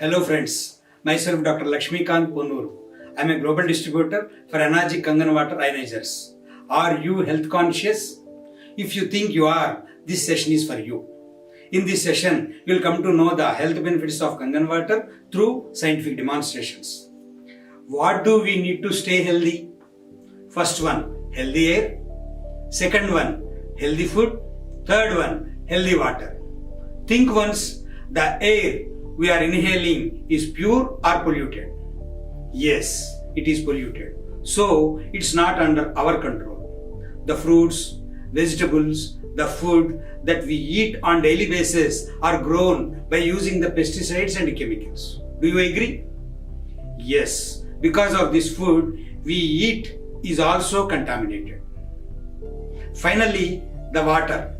Hello friends, myself Dr. Lakshmikant Ponnuru. I am a global distributor for Energy Kangen Water Ionizers. Are you health conscious? If you think you are, this session is for you. In this session, you will come to know the health benefits of Kangen water through scientific demonstrations. What do we need to stay healthy? First one, healthy air. Second one, healthy food. Third one, healthy water. Think once, the air we are inhaling is pure or polluted? Yes, it is polluted. So, it's not under our control. The fruits, vegetables, the food that we eat on daily basis are grown by using the pesticides and chemicals. Do you agree? Yes, because of this food we eat is also contaminated. Finally, the water.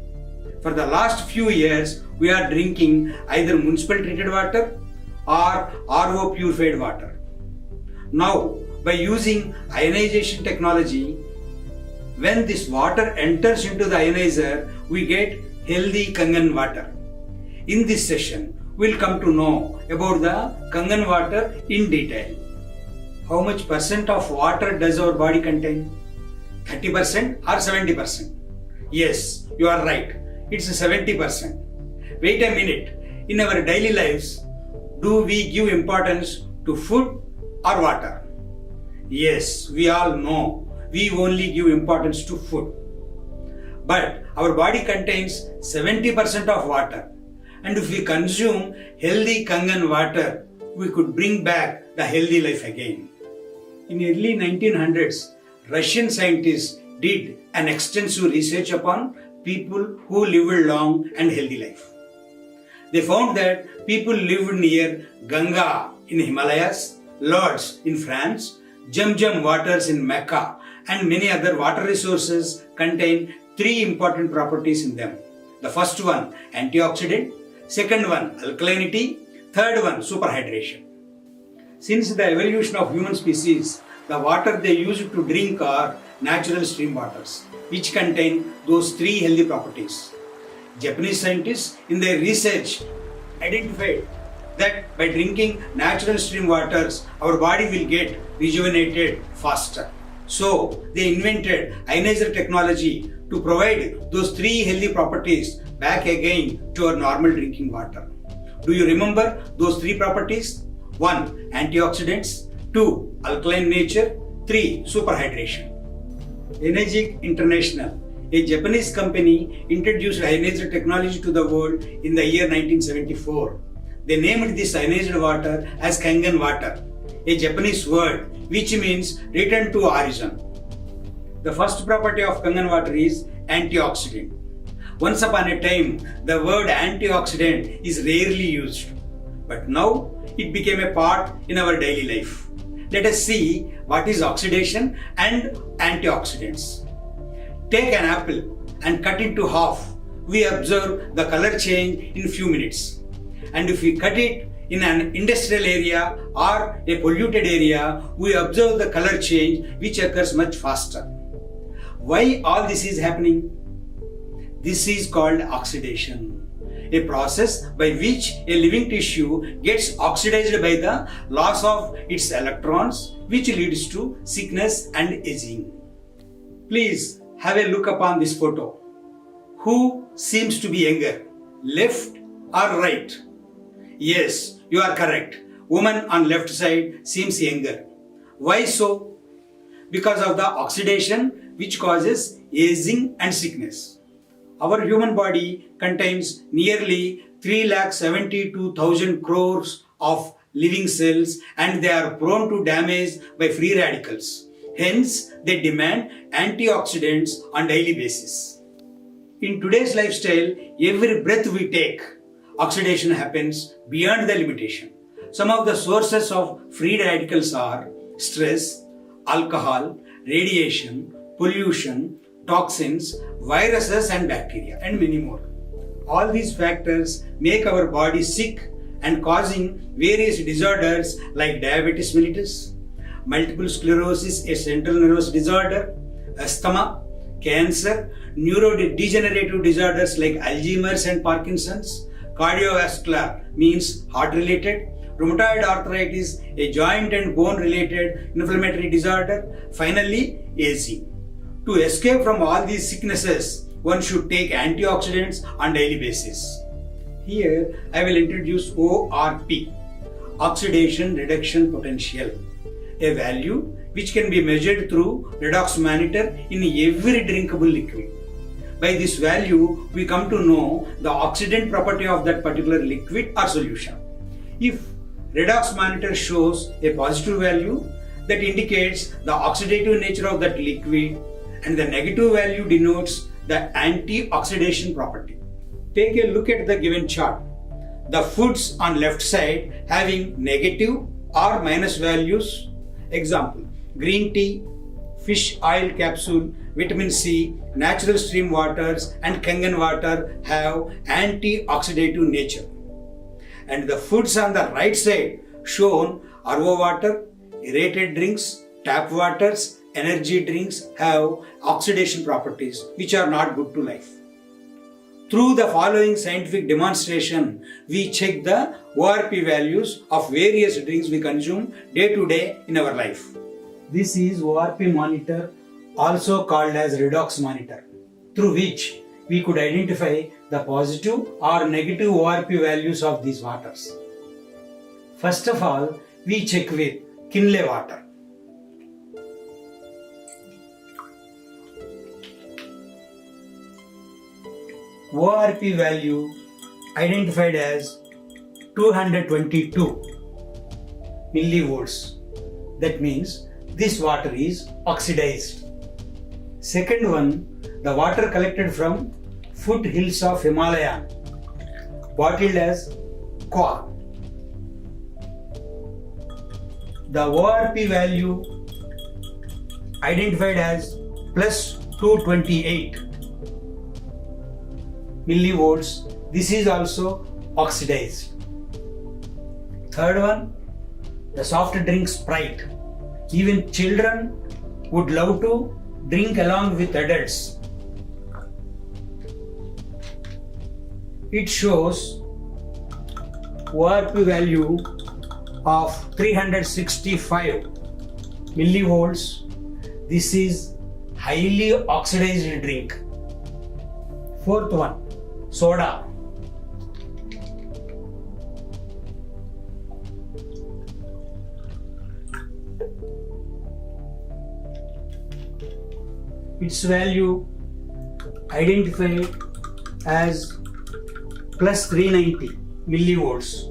For the last few years, we are drinking either municipal treated water or RO purified water. Now, by using ionization technology, when this water enters into the ionizer, we get healthy Kangen water. In this session, we will come to know about the Kangen water in detail. How much percent of water does our body contain? 30% or 70%? Yes, you are right. It's 70%. Wait a minute. In our daily lives, do we give importance to food or water? Yes, we all know we only give importance to food. But our body contains 70% of water. And if we consume healthy Kangen water, we could bring back the healthy life again. In early 1900s, Russian scientists did an extensive research upon people who lived long and healthy life. They found that people lived near Ganga in Himalayas, Lourdes in France, Jam waters in Mecca, and many other water resources contain three important properties in them. The first one, antioxidant. Second one, alkalinity. Third one, superhydration. Since the evolution of human species, the water they use to drink are natural stream waters, which contain those three healthy properties. Japanese scientists in their research identified that by drinking natural stream waters, our body will get rejuvenated faster. So, they invented ionizer technology to provide those three healthy properties back again to our normal drinking water. Do you remember those three properties? 1. Antioxidants. 2. Alkaline nature. 3. Superhydration. Energic International, a Japanese company, introduced ionizer technology to the world in the year 1974. They named this ionized water as Kangen water, a Japanese word which means return to origin. The first property of Kangen water is antioxidant. Once upon a time, the word antioxidant is rarely used, but now it became a part in our daily life. Let us see what is oxidation and antioxidants. Take an apple and cut it into half. We observe the color change in few minutes. And if we cut it in an industrial area or a polluted area, we observe the color change which occurs much faster. Why all this is happening? This is called oxidation, a process by which a living tissue gets oxidized by the loss of its electrons, which leads to sickness and aging. Please have a look upon this photo. Who seems to be younger, left or right? Yes, you are correct. Woman on left side seems younger. Why so? Because of the oxidation which causes aging and sickness. Our human body contains nearly 3,72,000 crores of living cells and they are prone to damage by free radicals. Hence, they demand antioxidants on daily basis. In today's lifestyle, every breath we take, oxidation happens beyond the limitation. Some of the sources of free radicals are stress, alcohol, radiation, pollution, toxins, viruses and bacteria and many more. All these factors make our body sick and causing various disorders like diabetes mellitus, multiple sclerosis, a central nervous disorder, asthma, cancer, neurodegenerative disorders like Alzheimer's and Parkinson's, cardiovascular means heart related, rheumatoid arthritis, a joint and bone related inflammatory disorder, finally AC. To escape from all these sicknesses, one should take antioxidants on daily basis. Here I will introduce ORP, oxidation reduction potential, a value which can be measured through redox monitor in every drinkable liquid. By this value, we come to know the oxidant property of that particular liquid or solution. If redox monitor shows a positive value, that indicates the oxidative nature of that liquid, and the negative value denotes the anti-oxidation property. Take a look at the given chart. The foods on left side having negative or minus values. Example, green tea, fish oil capsule, vitamin C, natural stream waters and Kangen water have anti-oxidative nature. And the foods on the right side shown RO water, aerated drinks, tap waters, energy drinks have oxidation properties which are not good to life. Through the following scientific demonstration, we check the ORP values of various drinks we consume day to day in our life. This is ORP monitor, also called as redox monitor, through which we could identify the positive or negative ORP values of these waters. First of all, we check with Kinley water. ORP value identified as 222 millivolts. That means this water is oxidized. Second one, the water collected from foothills of Himalaya, bottled as Kwa. The ORP value identified as plus 228 millivolts. This is also oxidized. Third one, the soft drink Sprite. Even children would love to drink along with adults. It shows ORP value of 365 millivolts. This is highly oxidized drink. Fourth one, soda. Its value identified as plus 390 millivolts.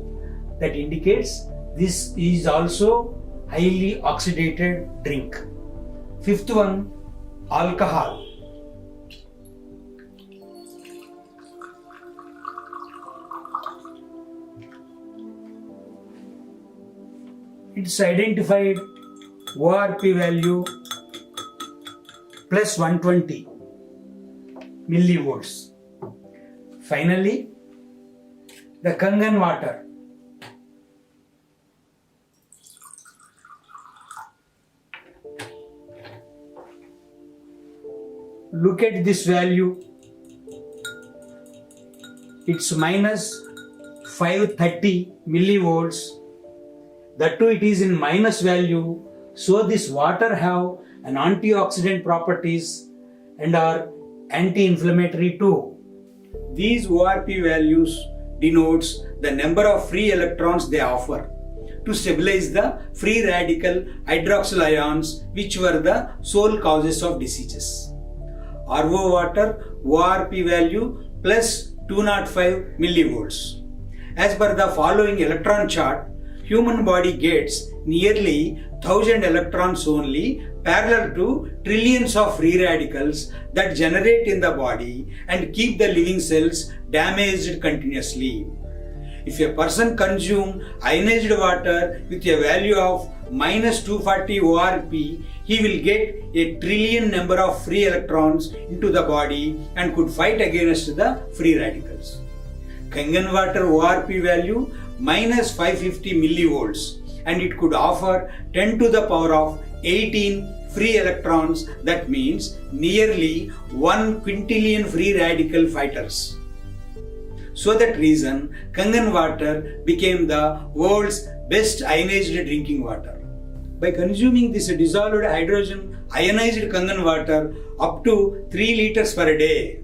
That indicates this is also highly oxidated drink. Fifth one, alcohol. It's identified ORP value plus 120 millivolts. Finally, the Kangen water. Look at this value. It's minus 530 millivolts. That too it is in minus value. So this water have an antioxidant properties and are anti-inflammatory too. These ORP values denotes the number of free electrons they offer to stabilize the free radical hydroxyl ions, which were the sole causes of diseases. RO water ORP value plus 205 millivolts. As per the following electron chart, human body gets nearly 1000 electrons only, parallel to trillions of free radicals that generate in the body and keep the living cells damaged continuously. If a person consumes ionized water with a value of minus 240 ORP, he will get a trillion number of free electrons into the body and could fight against the free radicals. Kangen water ORP value minus 550 millivolts, and it could offer 10 to the power of 18 free electrons. That means nearly 1 quintillion free radical fighters. So that reason, Kangen water became the world's best ionized drinking water. By consuming this dissolved hydrogen ionized Kangen water up to 3 liters per day,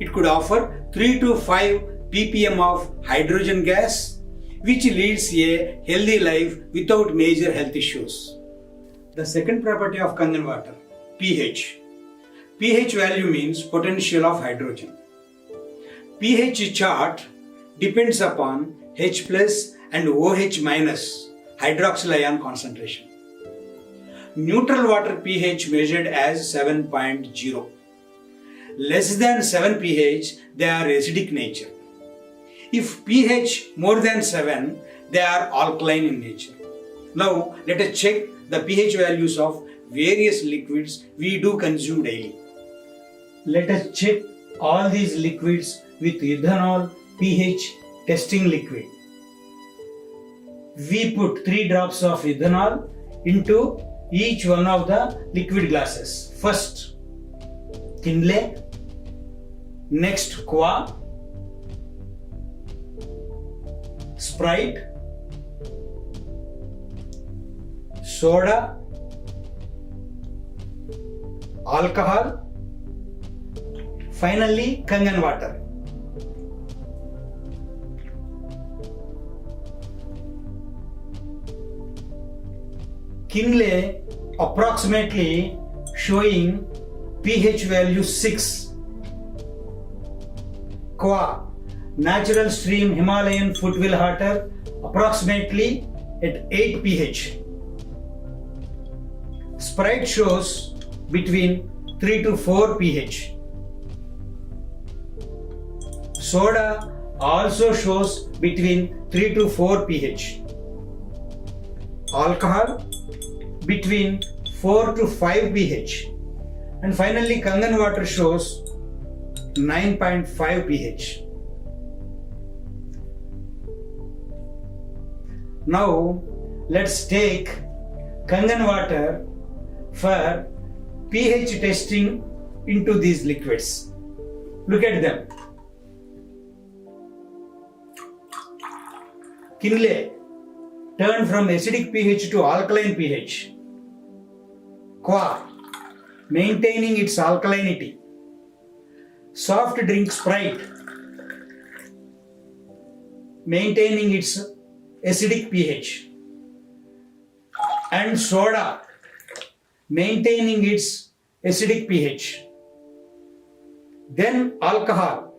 it could offer 3 to 5 ppm of hydrogen gas, which leads a healthy life without major health issues. The second property of Kangen water, pH. pH value means potential of hydrogen. pH chart depends upon H plus and OH minus hydroxyl ion concentration. Neutral water pH measured as 7.0. Less than 7 pH, they are acidic nature. If pH more than 7, they are alkaline in nature. Now let us check the pH values of various liquids we do consume daily. Let us check all these liquids with ethanol pH testing liquid. We put 3 drops of ethanol into each one of the liquid glasses. First, Kinley, next Qua, Sprite, soda, alcohol, finally Kangen water. Kinley approximately showing pH value 6. Qua, natural stream Himalayan footwell water, approximately at 8 pH. Sprite shows between 3 to 4 pH. Soda also shows between 3 to 4 pH. Alcohol between 4 to 5 pH. And finally Kangen water shows 9.5 pH. Now let's take Kangen water for pH testing into these liquids. Look at them. Kinley turned from acidic pH to alkaline pH. Qua maintaining its alkalinity. Soft drink Sprite maintaining its acidic pH. And soda maintaining its acidic pH. Then alcohol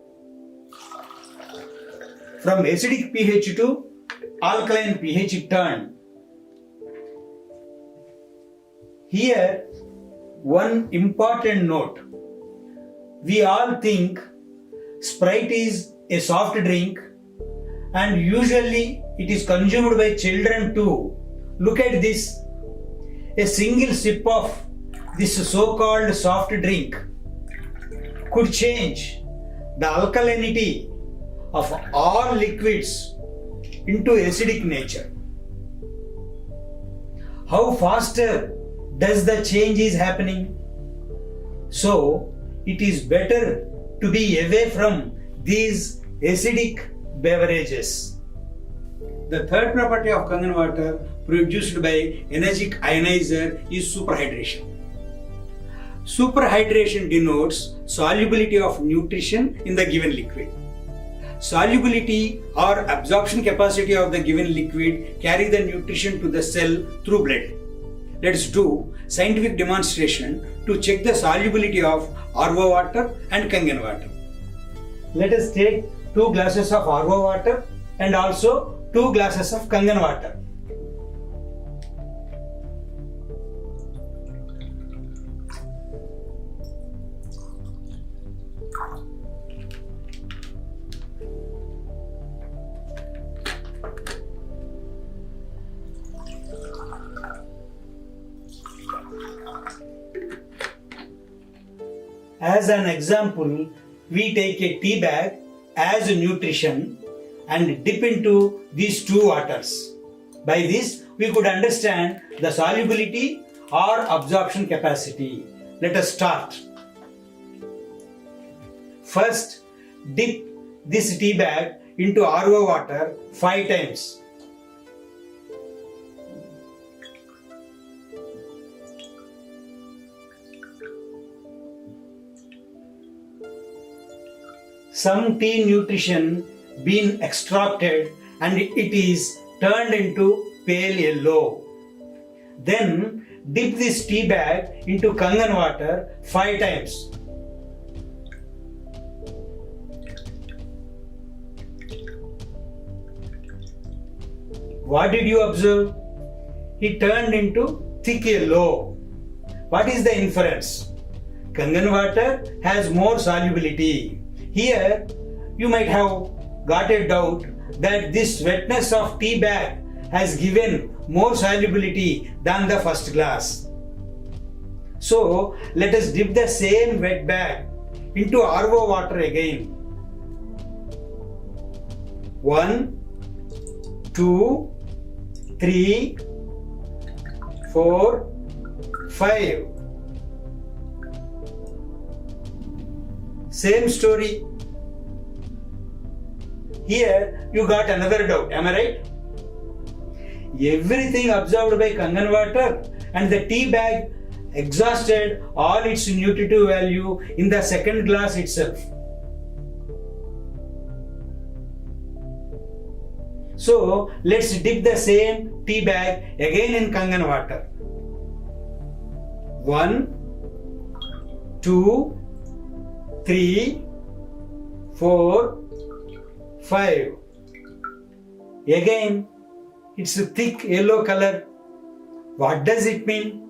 from acidic pH to alkaline pH it turned. Here one important note. We all think Sprite is a soft drink and usually it is consumed by children too. Look at this. A single sip of this so-called soft drink could change the alkalinity of all liquids into acidic nature. How faster does the change is happening? So it is better to be away from these acidic beverages. The third property of Kangen water produced by Energic ionizer is superhydration. Superhydration denotes solubility of nutrition in the given liquid. Solubility or absorption capacity of the given liquid carry the nutrition to the cell through blood. Let's do scientific demonstration to check the solubility of RO water and Kangen water. Let us take 2 glasses of RO water and also 2 glasses of Kangen water. As an example, we take a tea bag as nutrition and dip into these 2 waters. By this, we could understand the solubility or absorption capacity. Let us start. First, dip this tea bag into RO water 5 times. Some tea nutrition been extracted and it is turned into pale yellow. Then dip this tea bag into Kangen water 5 times. What did you observe? It turned into thick yellow. What is the inference? Kangen water has more solubility. Here you might have got a doubt that this wetness of tea bag has given more solubility than the first glass. So let us dip the same wet bag into RO water again. 1, 2, 3, 4, 5. Same story. Here you got another doubt, am I right? Everything observed by Kangen water and the tea bag exhausted all its nutritive value in the second glass itself. So let's dip the same tea bag again in Kangen water. 1, 2, 3, 4, 5. Again, it's a thick yellow color. What does it mean?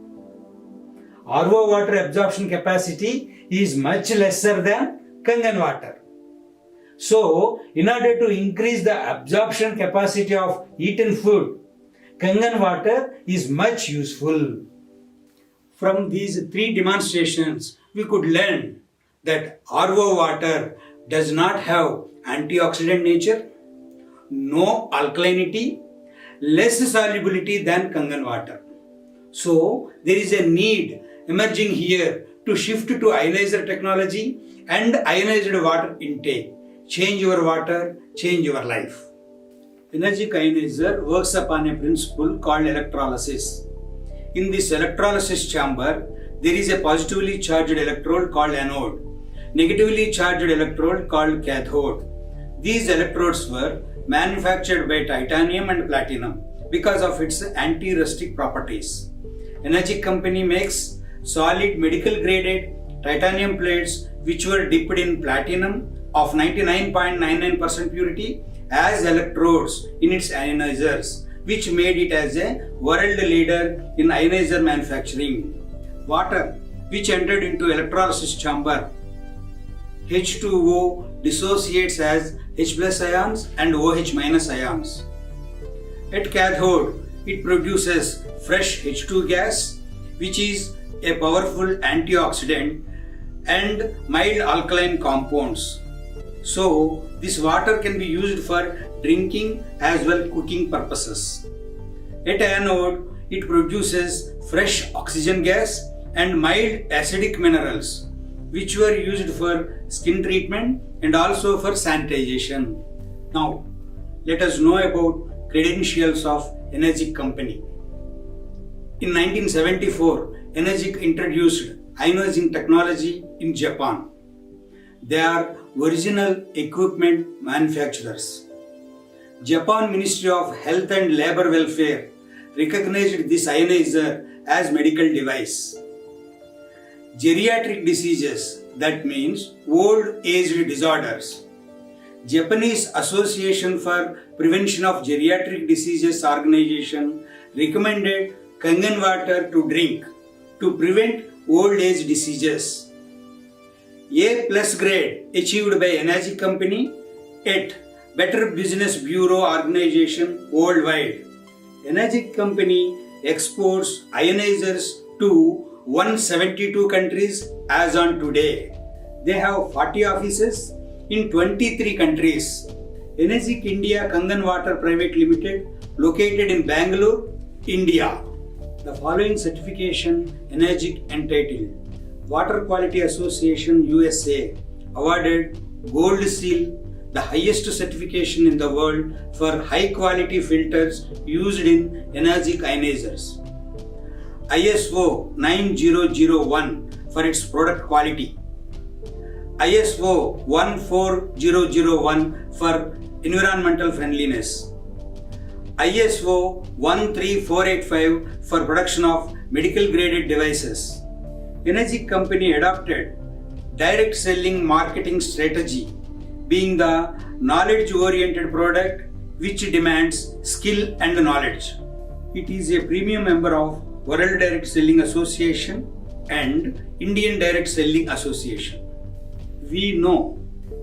RO water absorption capacity is much lesser than Kangen water. So, in order to increase the absorption capacity of eaten food, Kangen water is much useful. From these 3 demonstrations, we could learn that RO water does not have antioxidant nature, no alkalinity, less solubility than Kangen water. So, there is a need emerging here to shift to ionizer technology and ionized water intake. Change your water, change your life. Energic ionizer works upon a principle called electrolysis. In this electrolysis chamber, there is a positively charged electrode called anode, negatively charged electrode called cathode. These electrodes were manufactured by titanium and platinum because of its anti-rustic properties. Energic company makes solid medical graded titanium plates which were dipped in platinum of 99.99% purity as electrodes in its ionizers, which made it as a world leader in ionizer manufacturing. Water which entered into electrolysis chamber, H2O dissociates as H plus ions and OH minus ions. At cathode, it produces fresh H2 gas, which is a powerful antioxidant, and mild alkaline compounds. So, this water can be used for drinking as well cooking purposes. At anode, it produces fresh oxygen gas and mild acidic minerals, which were used for skin treatment and also for sanitization. Now, let us know about credentials of Energic company. In 1974, Energic introduced ionizing technology in Japan. They are original equipment manufacturers. Japan Ministry of Health and Labor Welfare recognized this ionizer as medical device. Geriatric diseases, that means old age disorders. Japanese Association for Prevention of Geriatric Diseases organization recommended Kangen water to drink to prevent old age diseases. A plus grade achieved by Energic company at Better Business Bureau organization worldwide. Energic company exports ionizers to 172 countries as on today. They have 40 offices in 23 countries. Energic India Kangen Water Private Limited located in Bangalore, India. The following certification Energic entitled: Water Quality Association USA awarded Gold Seal the highest certification in the world for high quality filters used in energy ionizers. ISO 9001 for its product quality. ISO 14001 for environmental friendliness. ISO 13485 for production of medical graded devices. Energy company adopted direct selling marketing strategy, being the knowledge oriented product which demands skill and knowledge. It is a premium member of World Direct Selling Association and Indian Direct Selling Association. We know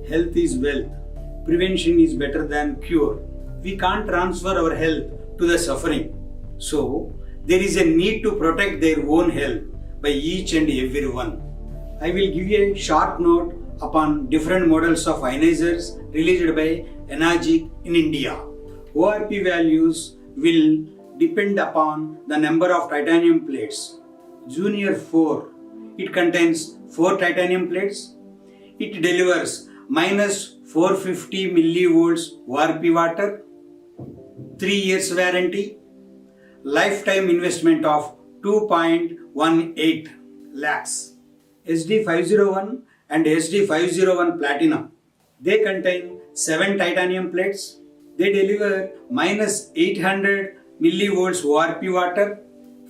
health is wealth, prevention is better than cure. We can't transfer our health to the suffering. So, there is a need to protect their own health by each and every one. I will give you a short note upon different models of ionizers released by Enagic in India. ORP values will depend upon the number of titanium plates. Junior 4, it contains 4 titanium plates. It delivers minus 450 millivolts ORP water, 3 years warranty, lifetime investment of 2.18 lakhs. SD501 and SD501 Platinum. They contain 7 titanium plates. They deliver minus 800 millivolts ORP water,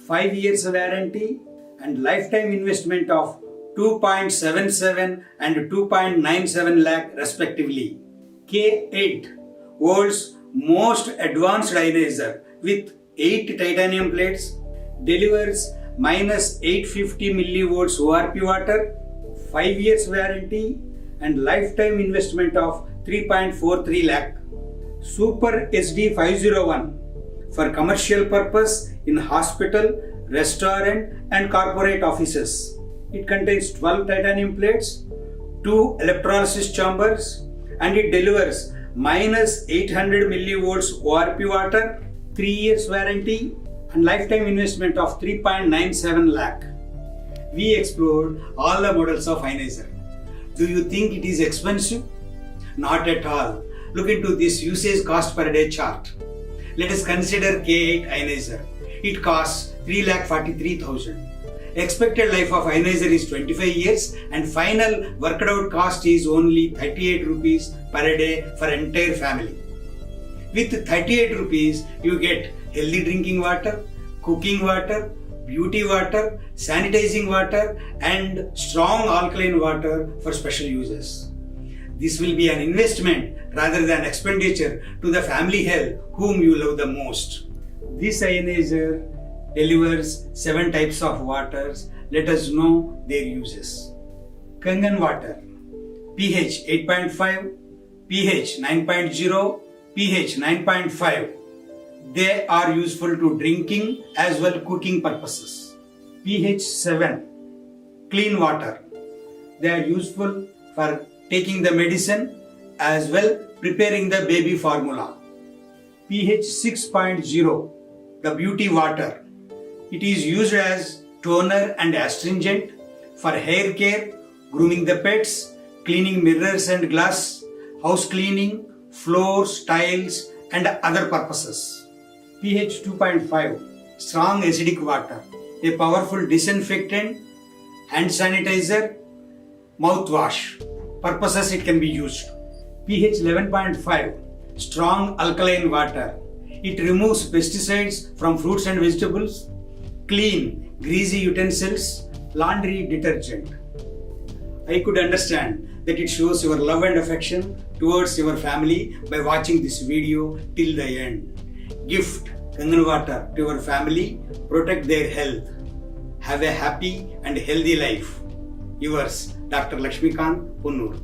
5 years warranty and lifetime investment of 2.77 and 2.97 lakh respectively. K8, world's most advanced ionizer with 8 titanium plates, delivers minus 850 millivolts ORP water, 5 years warranty and lifetime investment of 3.43 lakh. Super SD501 for commercial purpose in hospital, restaurant and corporate offices. It contains 12 titanium plates, 2 electrolysis chambers and it delivers minus 800 millivolts ORP water, 3 years warranty and lifetime investment of 3.97 lakh. We explored all the models of ionizer. Do you think it is expensive? Not at all. Look into this usage cost per day chart. Let us consider K8 ionizer. It costs 3,43,000. Expected life of ionizer is 25 years and final worked out cost is only 38 rupees per day for entire family. With 38 rupees, you get healthy drinking water, cooking water, beauty water, sanitizing water and strong alkaline water for special uses. This will be an investment rather than expenditure to the family health whom you love the most. This ionizer delivers 7 types of waters. Let us know their uses. Kangen water, pH 8.5, pH 9.0, pH 9.5. They are useful to drinking as well cooking purposes. pH 7, clean water. They are useful for taking the medicine as well preparing the baby formula. pH 6.0, the beauty water. It is used as toner and astringent for hair care, grooming the pets, cleaning mirrors and glass, house cleaning, floors, tiles and other purposes. pH 2.5, strong acidic water, a powerful disinfectant, hand sanitizer, mouthwash. Purposes it can be used. pH 11.5, strong alkaline water. It removes pesticides from fruits and vegetables, clean greasy utensils, laundry detergent. I could understand that it shows your love and affection towards your family by watching this video till the end. Gift Kangen water to your family, protect their health. Have a happy and healthy life. Yours, Dr. Lakshmikant Punnur.